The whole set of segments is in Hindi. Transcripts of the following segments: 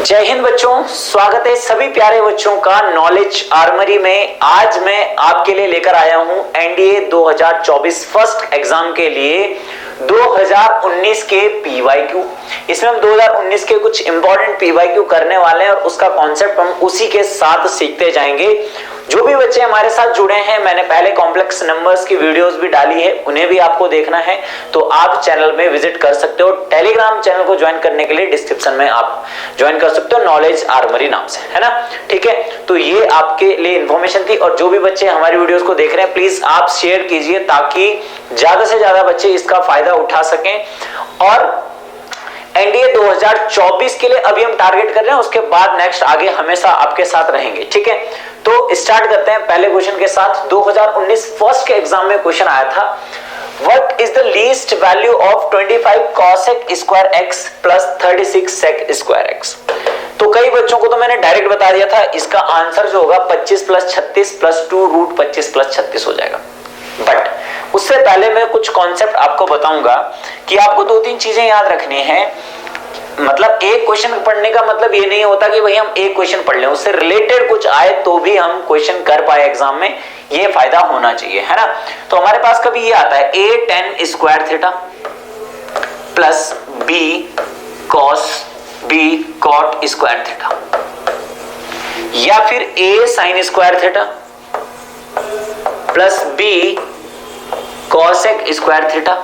जय हिंद बच्चों, स्वागत है सभी प्यारे बच्चों का नॉलेज आर्मरी में। आज मैं आपके लिए लेकर आया हूं एनडीए 2024 फर्स्ट एग्जाम के लिए 2019 के पीवाईक्यू। इसमें हम 2019 के कुछ इंपॉर्टेंट पीवाईक्यू करने वाले हैं और उसका कॉन्सेप्ट हम उसी के साथ सीखते जाएंगे। जो भी बच्चे हमारे साथ जुड़े हैं, मैंने पहले कॉम्प्लेक्स नंबर्स की वीडियोस भी डाली है, उन्हें भी आपको देखना है तो आप चैनल में विजिट कर सकते हो। टेलीग्राम चैनल को ज्वाइन करने के लिए डिस्क्रिप्शन में आप ज्वाइन कर सकते हो, नॉलेज आर्मरी नाम से, है ना। ठीक है, तो ये आपके लिए इंफॉर्मेशन थी। और जो भी बच्चे हमारी वीडियोस को देख रहे हैं, प्लीज आप शेयर कीजिए ताकि ज्यादा से ज्यादा बच्चे इसका फायदा उठा सकें। और एनडीए 2024 के लिए अभी हम टारगेट कर रहे हैं, उसके बाद नेक्स्ट आगे हमेशा आपके साथ रहेंगे। ठीक है, तो स्टार्ट करते हैं पहले क्वेश्चन के साथ। 2019 फर्स्ट के एग्जाम में क्वेश्चन आया था, what is the least value of 25 cosec square x plus 36 sec square x। तो कई बच्चों को तो मैंने डायरेक्ट बता दिया था, इसका आंसर जो होगा 25 प्लस 36 प्लस 2 रूट 25 प्लस 36 हो जाएगा। बट उससे पहले मैं कुछ कॉन्सेप्ट आपको बताऊंगा कि आपको दो तीन चीजें याद रखनी है। मतलब एक क्वेश्चन पढ़ने का मतलब ये नहीं होता कि भाई हम एक क्वेश्चन पढ़ लें, उससे रिलेटेड कुछ आए तो भी हम क्वेश्चन कर पाए एग्जाम में, ये फायदा होना चाहिए, है ना। तो हमारे पास कभी ये आता है a tan square theta plus b cos b cot square theta, या फिर a sin square theta plus b cosec square theta,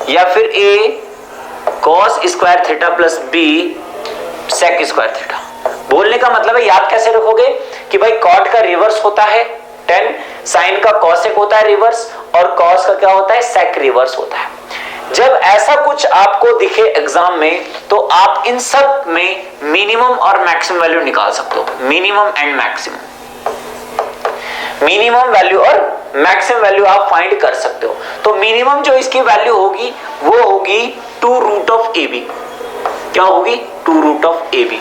या फिर a cos square theta plus b sec square theta. बोलने का मतलब है, याद कैसे रखोगे कि भाई cot का रिवर्स होता है tan, sin का cosec होता है रिवर्स, और cos का क्या होता है, sec रिवर्स होता है। जब ऐसा कुछ आपको दिखे एग्जाम में तो आप इन सब में मिनिमम और मैक्सिमम वैल्यू निकाल सकते हो। Minimum and maximum, minimum value और मैक्सिमम वैल्यू आप फाइंड कर सकते हो। तो मिनिमम जो इसकी वैल्यू होगी वो होगी 2 रूट ऑफ ए बी। क्या होगी? 2 रूट ऑफ ए बी।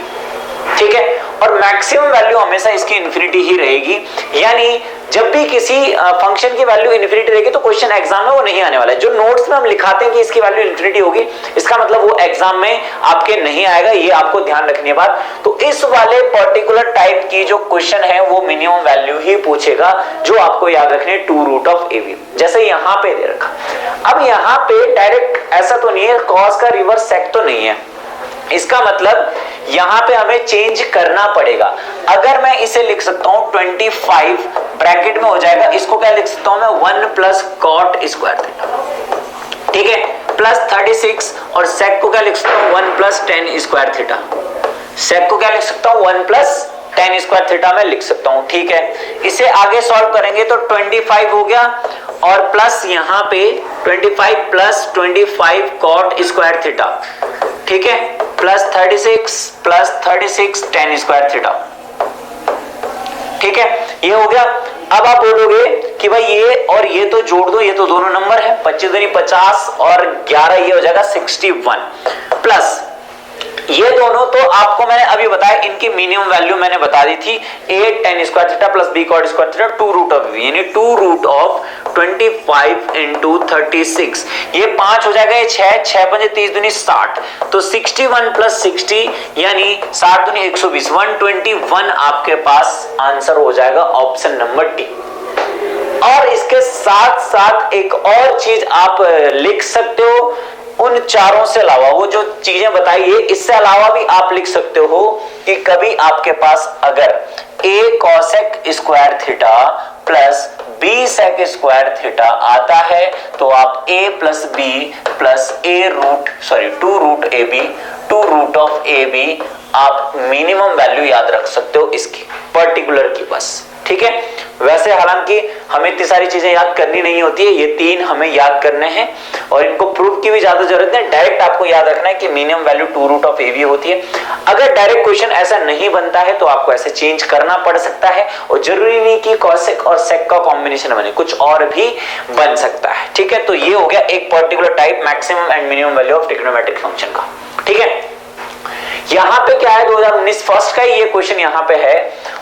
ठीक है, और मैक्सिमम वैल्यू हमेशा इसकी इन्फिनिटी ही रहेगी। यानी जब भी किसी फंक्शन की वैल्यू इन्फिनिटी रहेगी तो क्वेश्चन एग्जाम में वो नहीं आने वाला है। जो नोट्स में हम लिखाते हैं कि इसकी वैल्यू इन्फिनिटी होगी, इसका मतलब वो एग्जाम में आपके नहीं आएगा, ये आपको ध्यान रखनी है बात। तो इस वाले पर्टिकुलर टाइप की जो क्वेश्चन है वो मिनिमम वैल्यू ही पूछेगा, जो आपको याद रखनी है 2 रूट ऑफ ए बी, जैसे यहां पे दे रखा। अब यहां पे डायरेक्ट ऐसा तो नहीं है, कॉस का रिवर्स सेक तो नहीं है, इसका मतलब यहां पे हमें चेंज करना पड़ेगा। अगर मैं इसे लिख सकता हूं 25 ब्रैकेट में हो जाएगा, इसको क्या लिख सकता हूं मैं 1 प्लस कॉट स्क्वायर थीटा। ठीक है, प्लस 36, और सेक को क्या लिख सकता हूं 1 प्लस tan स्क्वायर थीटा। सेक को क्या लिख सकता हूं 1 प्लस tan स्क्वायर थीटा में लिख सकता हूं। ठीक है, इसे आगे सॉल्व करेंगे तो 25 हो गया, और प्लस यहां पे 25 प्लस 25 कॉट स्क्वायर थीटा। ठीक है, प्लस 36 tan स्क्वायर थीटा। ठीक है, ये हो गया। अब आप बोलोगे कि भाई ये और ये तो जोड़ दो, ये तो दोनों नंबर है, 25 दूनी 50 और 11 ये हो जाएगा 61, प्लस ये दोनों तो आपको मैंने अभी बताया, इनकी मिनिमम वैल्यू मैंने बता दी थी, a tan square theta plus b cot square theta 2 root of v, यानी 2 रूट ऑफ 25 इंटू 36, ये 5 हो जाएगा, ये 6 5 30 दूनी 60, तो 61 प्लस 60 यानी 60 दूनी 120, 121 आपके पास आंसर हो जाएगा, ऑप्शन नंबर डी। और इसके साथ साथ एक और चीज आप लिख सकते हो, उन चारों से अलावा वो जो चीजें बताई है, इससे अलावा भी आप लिख सकते हो कि कभी आपके पास अगर a cosec square theta plus b sec square theta आता है तो आप a plus b plus 2 root A B 2 root of A B आप मिनिमम वैल्यू याद रख सकते हो इसकी पर्टिकुलर की, बस। ठीक है, वैसे हालांकि हमें इतनी सारी चीजें याद करनी नहीं होती है, ये 3 हमें याद करने हैं और इनको प्रूफ की भी ज्यादा जरूरत नहीं, डायरेक्ट आपको याद रखना है कि minimum value 2 root of A B होती है। अगर डायरेक्ट क्वेश्चन ऐसा नहीं बनता है तो आपको ऐसे चेंज करना पड़ सकता है, और जरूरी नहीं कि कॉसेक और सेक का कॉम्बिनेशन बने, कुछ और भी बन सकता है। ठीक है, तो ये हो गया एक particular type maximum and minimum value of trigonometric function का। ठीक है, यहां पे क्या है 2019 फर्स्ट का ये क्वेश्चन यहां पे है,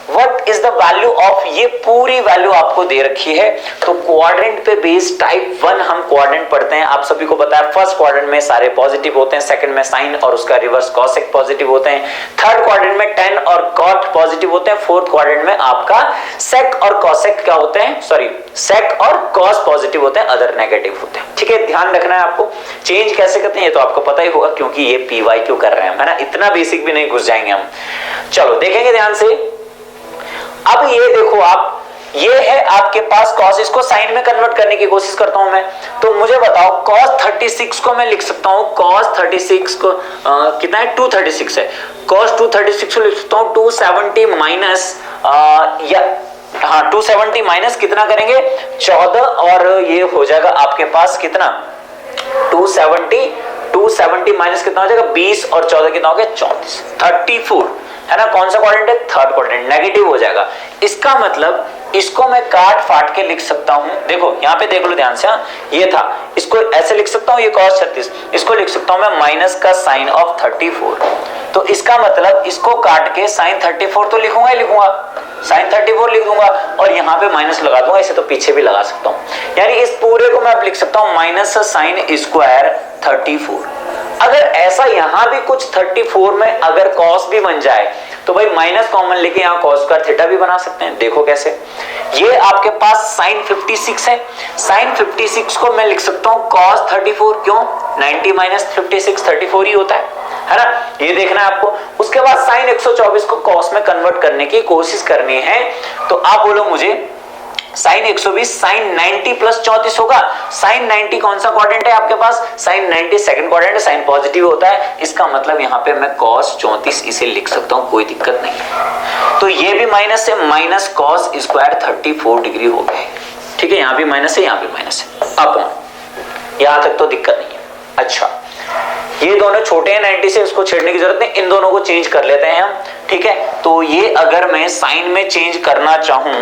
what is the value of, ये पूरी वैल्यू आपको दे रखी है। तो क्वाड्रेंट पे बेस्ड टाइप 1 हम क्वाड्रेंट पढ़ते हैं, आप सभी को पता है फर्स्ट क्वाड्रेंट में सारे पॉजिटिव होते हैं, सेकंड में साइन और उसका रिवर्स कॉसेक पॉजिटिव होते हैं, थर्ड क्वाड्रेंट में टेन और कॉट पॉजिटिव होते हैं, फोर्थ क्वाड्रेंट में आपका सेक और कॉसेक क्या होते हैं, सॉरी सेक और कॉस पॉजिटिव होते हैं, अदर नेगेटिव होते हैं। ठीक है, ध्यान रखना है आपको। चेंज कैसे करते हैं ये तो आपको पता ही होगा, क्योंकि ये पीवाईक्यू कर रहे हैं, है ना, इतना बेसिक भी नहीं घुस जाएंगे हम। चलो देखेंगे ध्यान से। अब ये देखो आप, ये है आपके पास cos, इसको साइन में कन्वर्ट करने की कोशिश करता हूं मैं। तो मुझे बताओ cos 36 को मैं लिख सकता हूं, cos 36 को कितना है, 236 है, cos 236 को लिख सकता हूं 270 माइनस या हाँ 270 माइनस कितना करेंगे 14, और ये हो जाएगा आपके पास कितना 270 माइनस कितना हो जाएगा 20 और 14 कितना हो गया 34, 34 है ना। कौन सा क्वाड्रेंट है, थर्ड क्वाड्रेंट, नेगेटिव हो जाएगा। इसका मतलब इसको मैं काट फाट के लिख सकता हूं, देखो यहां पे देख लो ध्यान से, ये था, इसको ऐसे लिख सकता हूं, ये cos 36, इसको लिख सकता हूं मैं माइनस का साइन ऑफ 34। तो इसका मतलब इसको काट के साइन 34 तो लिखूंगा ही लिखूंगा, साइन 34 लिख दूंगा और यहां पे माइनस लगा दूंगा, इसे तो पीछे भी लगा सकता हूं। यानी इस पूरे को मैं अब लिख सकता हूं माइनस साइन स्क्वायर 34। अगर ऐसा यहां भी कुछ 34 में अगर कॉस भी बन जाए तो भाई माइनस कॉमन लेके यहां कॉस स्क्वायर थीटा भी बना सकते हैं। देखो कैसे, ये आपके पास साइन 56 है, साइन 56 को मैं लिख सकता हूं कॉस 34, क्यों 90 माइनस 56 34 ही होता है ना, ये देखना है आपको। उसके बाद साइन 124 को कॉस में कन्वर्ट करने की कोशिश करनी है। तो आप बोलो मुझे साइन 120 साइन 90 प्लस 34 होगा। साइन 90 कौन सा क्वाड्रेंट है आपके पास, साइन 90 सेकंड क्वाड्रेंट है, साइन पॉजिटिव होता है, इसका मतलब यहां पे मैं cos 34 इसे लिख सकता हूं, कोई दिक्कत नहीं है। तो ये भी माइनस है, माइनस cos स्क्वायर 34 डिग्री हो गए। ठीक है, यहां भी माइनस है, यहां भी माइनस है, अपॉन, यहां तक तो दिक्कत नहीं है। अच्छा, ये दोनों छोटे हैं 90 से, उसको छेड़ने की जरूरत नहीं, इन दोनों को चेंज कर लेते हैं हम। ठीक है, तो ये अगर मैं साइन में चेंज करना चाहूं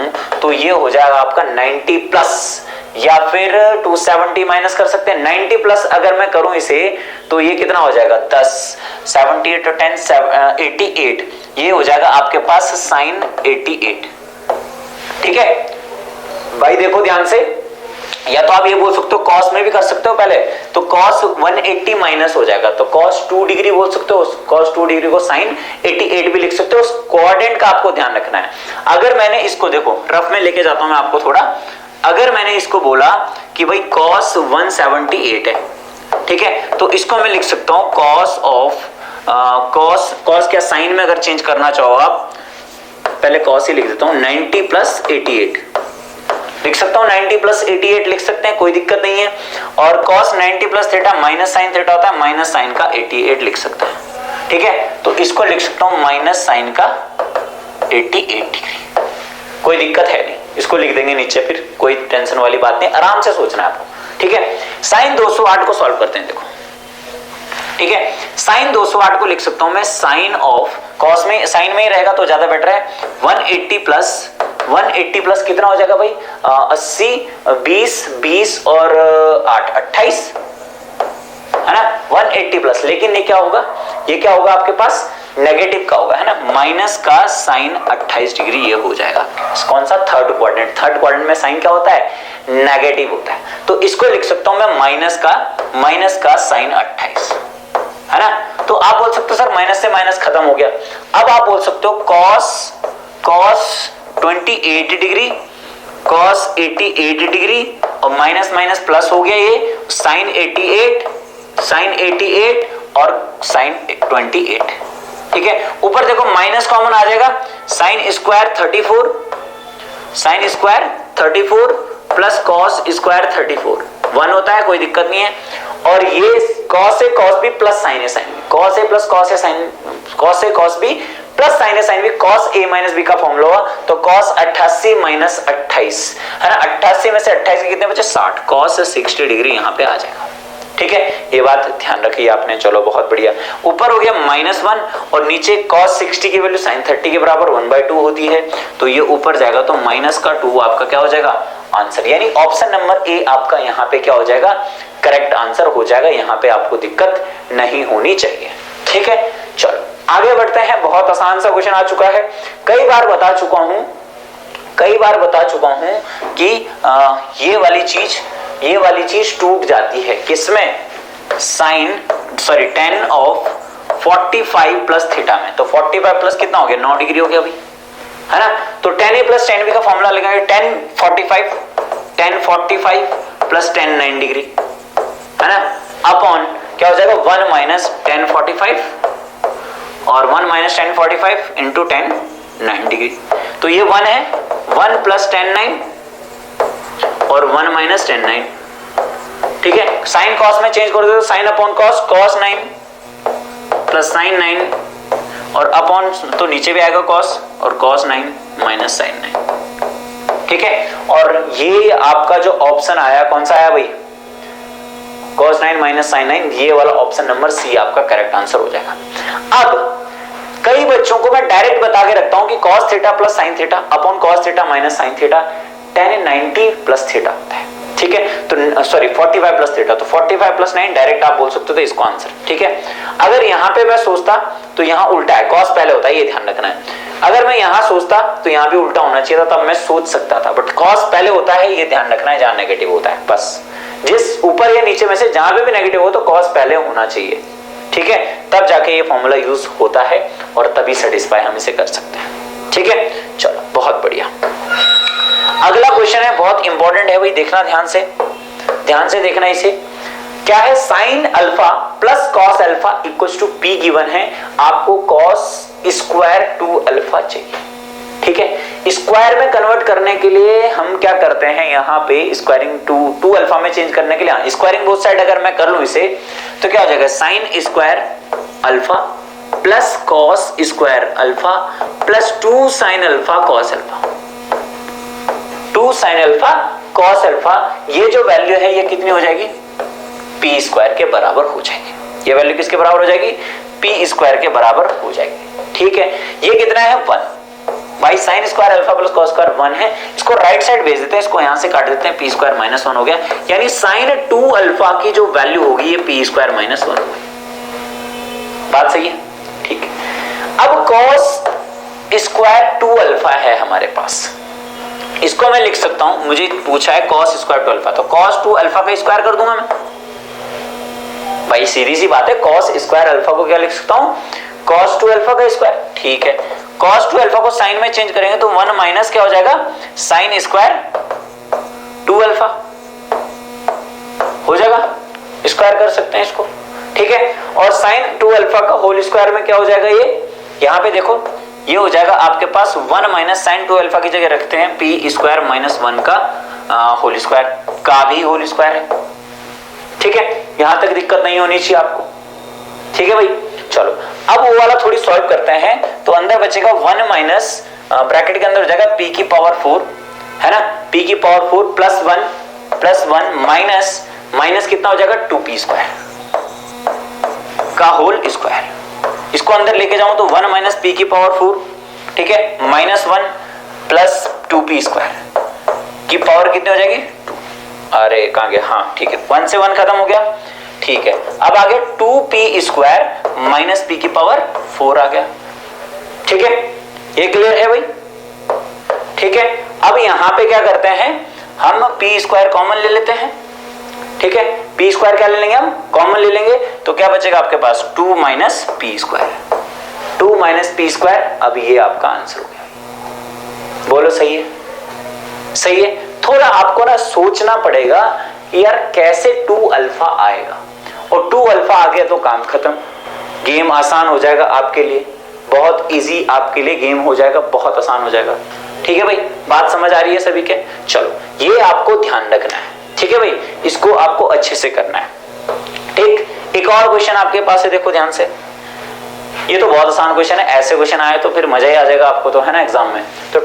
तो ये हो जाएगा आपका 90 प्लस, या फिर 270 माइनस कर सकते हैं। 90 प्लस अगर मैं करूं इसे तो ये कितना हो जाएगा 10, 78 और 10 88, ये हो जाएगा आपके पास साइन 88। ठीक है भाई, देखो ध्यान से, या तो आप ये बोल सकते हो cos में भी कर सकते हो पहले, तो cos 180 माइनस हो जाएगा, तो cos 2 डिग्री बोल सकते हो, cos 2 डिग्री को sin 88 भी लिख सकते हो। उस क्वाड्रेंट का आपको ध्यान रखना है। अगर मैंने इसको देखो रफ में लेके जाता हूं मैं आपको थोड़ा, अगर मैंने इसको बोला कि भाई cos 178 है, ठीक है, तो इसको मैं लिख सकता हूं cos ऑफ cos क्या साइन में अगर चेंज करना चाहो आप, पहले cos ही लिख देता हूं, 90 प्लस 88 लिख सकता हूं, 90 प्लस 88 लिख सकते हैं, कोई दिक्कत नहीं है। और cos 90 plus theta minus sine theta होता है, माइनस साइन का 88 लिख सकते हैं। ठीक है, तो इसको लिख सकता हूं माइनस साइन का 88 डिग्री, कोई दिक्कत है नहीं, इसको लिख देंगे नीचे, फिर कोई टेंशन वाली बात नहीं, आराम से सोचना है आपको। ठीक है, साइन 208 को सॉल्व करते हैं, देखो ठीक है, साइन 208 को लिख सकता हूं मैं साइन ऑफ, कॉस में साइन में ही रहेगा तो ज्यादा बेटर है, 180 प्लस कितना हो जाएगा भाई 80, 20 और 8 28 है ना, 180 प्लस, लेकिन ये क्या होगा, ये क्या होगा आपके पास नेगेटिव का होगा, है ना, माइनस का साइन 28 डिग्री ये हो जाएगा। कौन सा, थर्ड क्वाड्रेंट में साइन क्या होता है, नेगेटिव होता है, तो इसको लिख सकता हूं मैं माइनस का साइन 28, है ना। तो आप बोल सकते हो सर माइनस से माइनस खत्म हो गया, अब आप बोल सकते हो cos 28 डिग्री, cos 88 डिग्री और माइनस माइनस प्लस हो गया, ये साइन 88 और साइन 28। ठीक है, ऊपर देखो माइनस कॉमन आ जाएगा, sine square 34 plus cos square 34 1 होता है, कोई दिक्कत नहीं है। और ये कॉस है कॉस भी प्लस साइन है साइन, कॉस है प्लस कॉस है साइन, कॉस है कॉस भी प्लस साइन है साइन भी, कॉस ए माइनस बी का फॉर्मूला हुआ, तो कॉस 88 माइनस 28 है ना, 88 में से 28 के कितने बचे 60, कॉस 60 डिग्री यहां पे आ जाएगा। ठीक है, ये बात ध्यान रखिए आपने, चलो बहुत बढ़िया। ऊपर हो गया -1 और नीचे cos 60 की वैल्यू sin 30 के बराबर 1/2 होती है, तो ये ऊपर जाएगा तो -2 आपका क्या हो जाएगा आंसर, यानी ऑप्शन नंबर ए आपका यहाँ पे क्या हो जाएगा करेक्ट आंसर हो जाएगा, यहाँ पे आपको दिक्कत नहीं होनी चाहिए। ठीक है, चलो आगे बढ़ते हैं, बहुत आसान सा क्वेश्चन आ चुका है, कई बार बता चुका हूं कि ये वाली चीज टूट जाती है किसमें, tan ऑफ 45 प्लस थीटा में। तो 45 प्लस कितना हो गया, 9 डिग्री हो गया अभी, है ना। तो tan a plus tan b का फॉर्मूला लगाएंगे, tan 45 प्लस tan 9 डिग्री, है ना, अपॉन क्या हो जाएगा 1 माइनस tan 45 और 1 minus tan 45 into tan 9 degree. तो ये 1 है, 1 प्लस tan 9 और 1 माइनस tan 9, ठीक है। साइन कॉस में चेंज कर दो, sine upon cos, cos 9 plus sin 9 और अपॉन तो नीचे भी आएगा cos और cos 9 माइनस sin 9, ठीक है। और ये आपका जो ऑप्शन आया कौन सा आया भाई, cos 9 माइनस sin 9, ये वाला ऑप्शन नंबर सी आपका करेक्ट आंसर हो जाएगा। अब कई बच्चों को मैं डायरेक्ट बता के रखता हूं कि cos theta plus sin theta upon cos theta minus sin theta tan 90 plus theta होता है, ठीक है। तो सॉरी 45 प्लस थीटा, तो 45 प्लस 9 डायरेक्ट आप बोल सकते थे इसको आंसर, ठीक है। अगर यहां पे मैं सोचता तो यहां उल्टा है, cos पहले होता है, ये ध्यान रखना है। अगर मैं यहां सोचता तो यहां भी उल्टा होना चाहिए था, तब मैं सोच सकता था, बट cos पहले होता है, ये ध्यान रखना है, जहां नेगेटिव होता है। बस जिस ऊपर या नीचे में से जहां पे भी नेगेटिव हो तो cos पहले होना चाहिए, ठीक है, तब जाके ये फॉर्मूला यूज होता है और तभी सेटिस्फाई हम इसे कर सकते हैं, ठीक है। चलो बहुत बढ़िया, अगला क्वेश्चन है, बहुत इंपॉर्टेंट है भाई, देखना ध्यान से देखना इसे। क्या है, sine alpha plus cos alpha equals to P given है, आपको कॉस स्क्वायर 2 अल्फा चाहिए, ठीक है। स्क्वायर में कन्वर्ट करने के लिए हम क्या करते हैं, यहाँ पे स्क्वायरिंग 2 अल्फा में चेंज करने के लिए स्क्वायरिंग बोथ साइड अगर मैं कर लूं इसे तो क्या हो जाएगा, sine square alpha plus cos square alpha plus 2 sine alpha cos alpha, 2 sine alpha cos alpha, ये जो वैल्यू है ये कितनी हो जाएगी, पी स्क्वायर के बराबर हो जाएगी। ये वैल्यू किसके बराबर हो जाएगी, पी स्क्वायर के बराबर हो जाएगी, ठीक है। ये कितना है 1 भाई, sine square alpha plus cos square 1 है, इसको राइट साइड भेज देते हैं, इसको यहां से काट देते हैं, पी स्क्वायर माइनस 1 हो गया, यानी साइन 2 अल्फा की जो वैल्यू होगी ये पी स्क्वायर माइनस 1 होगी। बात सही है, ठीक है। अब कॉस स्क्वायर 2 अल्फा है हमारे पास, इसको मैं लिख सकता हूं, मुझे पूछा है कॉस स्क्वायर 2 अल्फा, तो कॉस 2 अल्फा का स्क्वायर कर दूंगा मैं भाई, सीधी सी बात है, कॉस स्क्वायर अल्फा को क्या लिख सकता हूं, कॉस 2 अल्फा का स्क्वायर, ठीक है। कॉस 2 अल्फा को साइन में चेंज करेंगे तो 1 माइनस क्या हो जाएगा, साइन स्क्वायर 2 अल्फा हो जाएगा, स्क्वायर कर सकते हैं इसको, ठीक है। और साइन 2 अल्फा का होल स्क्वायर में क्या हो जाएगा, ये यहां पे देखो ये हो जाएगा आपके पास 1 माइनस साइन 2 अल्फा की जगह रखते हैं पी स्क्वायर माइनस 1 का होल स्क्वायर का भी होल स्क्वायर है, ठीक है। यहां तक दिक्कत नहीं होनी चाहिए आपको, ठीक है भाई। चलो अब वो वाला थोड़ी सॉल्व करते हैं, तो अंदर बचेगा 1 माइनस ब्रैकेट के अंदर हो जाएगा p की पावर 4, है ना, p की पावर 4 प्लस 1 माइनस कितना हो जाएगा 2p स्क्वायर का होल स्क्वायर, इसको अंदर लेके जाऊं तो 1 माइनस p की पावर 4, ठीक है, माइनस 1 प्लस 2p स्क्वायर की पावर कितनी हो जाएगी 2, अरे कहां गया, हाँ ठीक है, 1 से 1 खत्म हो गया, ठीक है। अब आगे 2p स्क्वायर माइनस p की पावर 4 आ गया, ठीक है, ये क्लियर है भाई, ठीक है। अब यहां पे क्या करते हैं, हम p स्क्वायर कॉमन ले लेते हैं, ठीक है, p स्क्वायर क्या ले लेंगे, हम कॉमन ले लेंगे, तो क्या बचेगा आपके पास 2 minus p square, 2 minus p square, अब ये आपका आंसर हो गया। बोलो सही है, सही है। थोड़ा आपको ना सोचना पड़ेगा यार कैसे 2 अल्फा आएगा, और 2 अल्फा आ गया तो काम खत्म, गेम आसान हो जाएगा आपके लिए, बहुत इजी आपके लिए गेम हो जाएगा, बहुत आसान हो जाएगा, ठीक है भाई। बात समझ आ रही है सभी के, चलो ये आपको ध्यान रखना है, ठीक है भाई, इसको आपको अच्छे से करना है, ठीक। एक और क्वेश्चन आपके पास है, देखो ध्यान से, ये तो बहुत आसान क्वेश्चन है, ऐसे क्वेश्चन आए तो फिर मजा ही आ जाएगा आपको, तो है ना एग्जाम में। तो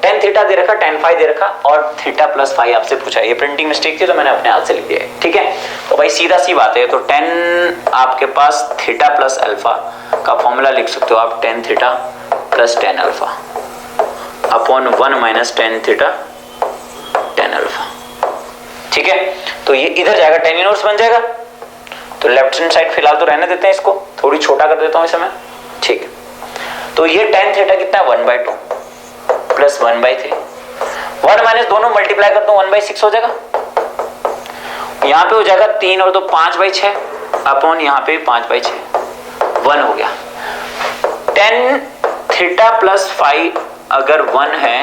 tan थीटा दे रखा, tan फाई दे रखा और थीटा प्लस फाई आपसे पूछा, ये प्रिंटिंग मिस्टेक थी तो मैंने अपने हाथ से लिख दिया है, ठीक है। तो भाई सीधा सी बात है, तो tan आपके पास थीटा प्लस अल्फा का फॉर्मूला लिख सकते हो आप, tan theta plus tan alpha upon 1 minus tan theta tan alpha, ठीक है। तो ये इधर जाएगा, tan इनवर्स बन जाएगा, तो लेफ्ट हैंड साइड फिलहाल तो रहने देते हैं, इसको थोड़ी छोटा कर देता हूं इसे मैं, ठीक है, तो ये tan थीटा कितना है 1/2 प्लस 1/3, 1 माइनस दोनों मल्टीप्लाई कर दो 1/6 हो जाएगा, यहां पे हो जाएगा 3 और 2 5/6 अपॉन यहां पे 5/6, 1 हो गया। tan थीटा प्लस फाई अगर 1 है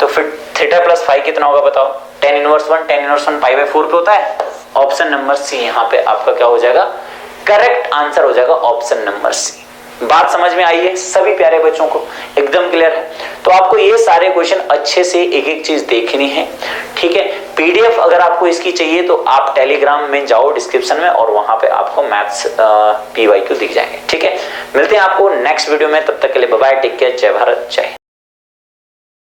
तो फिर थीटा प्लस फाई कितना होगा बताओ, tan इनवर्स 1 पाई/4 पे होता है। ऑप्शन नंबर सी यहां पे आपका क्या हो जाएगा, करेक्ट आंसर हो जाएगा ऑप्शन नंबर सी। बात समझ में आई है सभी प्यारे बच्चों को, एकदम क्लियर है। तो आपको ये सारे क्वेश्चन अच्छे से एक एक चीज देखनी है, ठीक है। पीडीएफ अगर आपको इसकी चाहिए तो आप टेलीग्राम में जाओ डिस्क्रिप्शन में, और वहां पे आपको मैथ्स PYQ दिख जाएंगे, ठीक है। मिलते हैं आपको नेक्स्ट वीडियो में, तब तक के लिए बाय बाय, टेक केयर, जय भारत, जय हिंद।